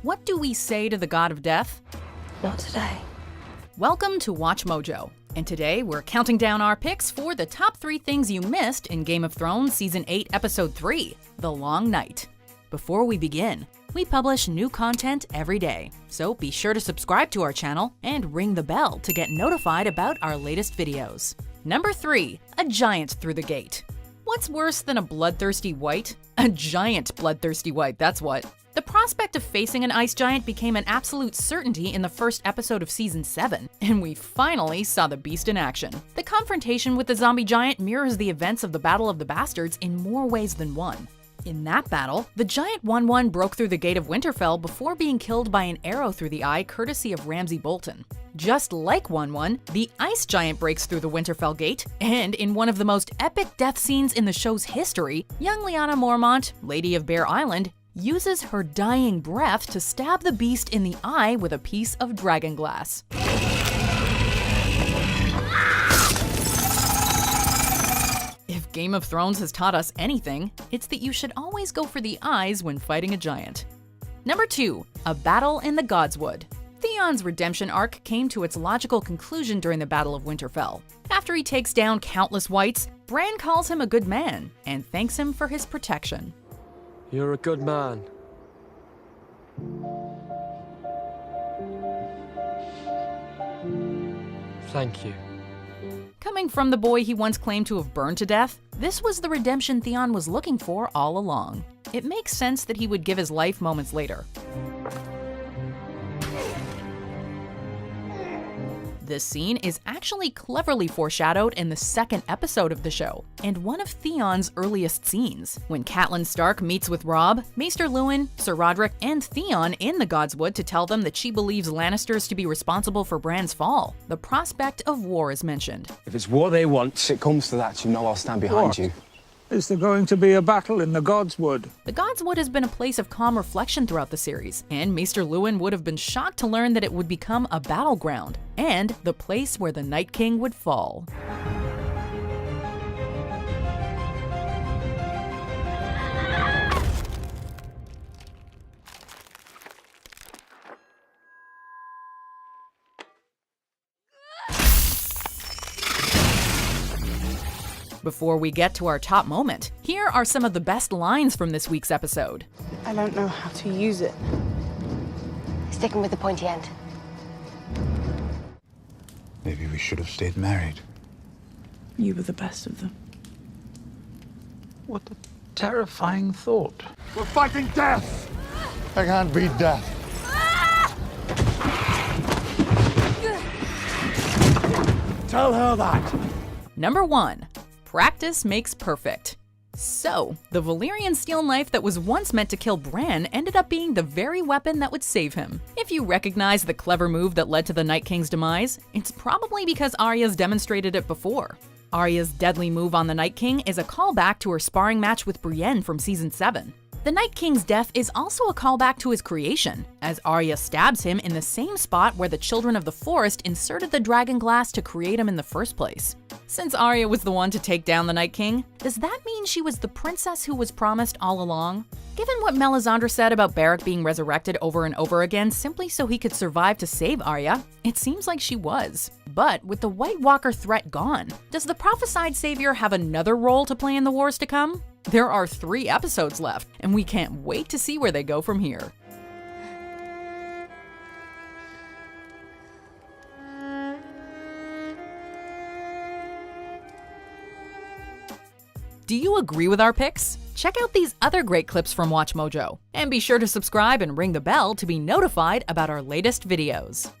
What do we say to the god of death? Not today. Welcome to Watch Mojo, and today we're counting down our picks for the top 3 things you missed in Game of Thrones Season 8, Episode 3, The Long Night. Before we begin, we publish new content every day, so be sure to subscribe to our channel and ring the bell to get notified about our latest videos. Number 3, a giant through the gate. What's worse than a bloodthirsty wight? A giant bloodthirsty wight, that's what. The prospect of facing an ice giant became an absolute certainty in the first episode of Season 7, and we finally saw the beast in action. The confrontation with the zombie giant mirrors the events of the Battle of the Bastards in more ways than one. In that battle, the giant 1-1 broke through the gate of Winterfell before being killed by an arrow through the eye courtesy of Ramsay Bolton. Just like 1-1, the ice giant breaks through the Winterfell gate, and in one of the most epic death scenes in the show's history, young Lyanna Mormont, Lady of Bear Island, uses her dying breath to stab the beast in the eye with a piece of dragon glass. If Game of Thrones has taught us anything, it's that you should always go for the eyes when fighting a giant. Number 2, a battle in the Godswood. Theon's redemption arc came to its logical conclusion during the Battle of Winterfell. After he takes down countless wights, Bran calls him a good man and thanks him for his protection. You're a good man. Thank you. Coming from the boy he once claimed to have burned to death, this was the redemption Theon was looking for all along. It makes sense that he would give his life moments later. This scene is actually cleverly foreshadowed in the second episode of the show, and one of Theon's earliest scenes. When Catelyn Stark meets with Robb, Maester Luwin, Sir Roderick, and Theon in the Godswood to tell them that she believes Lannisters to be responsible for Bran's fall, the prospect of war is mentioned. If it's war they want, if it comes to that, you know I'll stand behind What? you. Is there going to be a battle in the Godswood? The Godswood has been a place of calm reflection throughout the series, and Maester Luwin would have been shocked to learn that it would become a battleground, and the place where the Night King would fall. Before we get to our top moment, here are some of the best lines from this week's episode. I don't know how to use it. Sticking with the pointy end. Maybe we should have stayed married. You were the best of them. What a terrifying thought. We're fighting death! I can't beat death. Tell her that! Number 1. Practice makes perfect. So, the Valyrian steel knife that was once meant to kill Bran ended up being the very weapon that would save him. If you recognize the clever move that led to the Night King's demise, it's probably because Arya's demonstrated it before. Arya's deadly move on the Night King is a callback to her sparring match with Brienne from Season 7. The Night King's death is also a callback to his creation, as Arya stabs him in the same spot where the Children of the Forest inserted the dragon glass to create him in the first place. Since Arya was the one to take down the Night King, does that mean she was the princess who was promised all along? Given what Melisandre said about Beric being resurrected over and over again simply so he could survive to save Arya, it seems like she was. But with the White Walker threat gone, does the prophesied savior have another role to play in the wars to come? There are 3 episodes left, and we can't wait to see where they go from here. Do you agree with our picks? Check out these other great clips from Watch Mojo, and be sure to subscribe and ring the bell to be notified about our latest videos.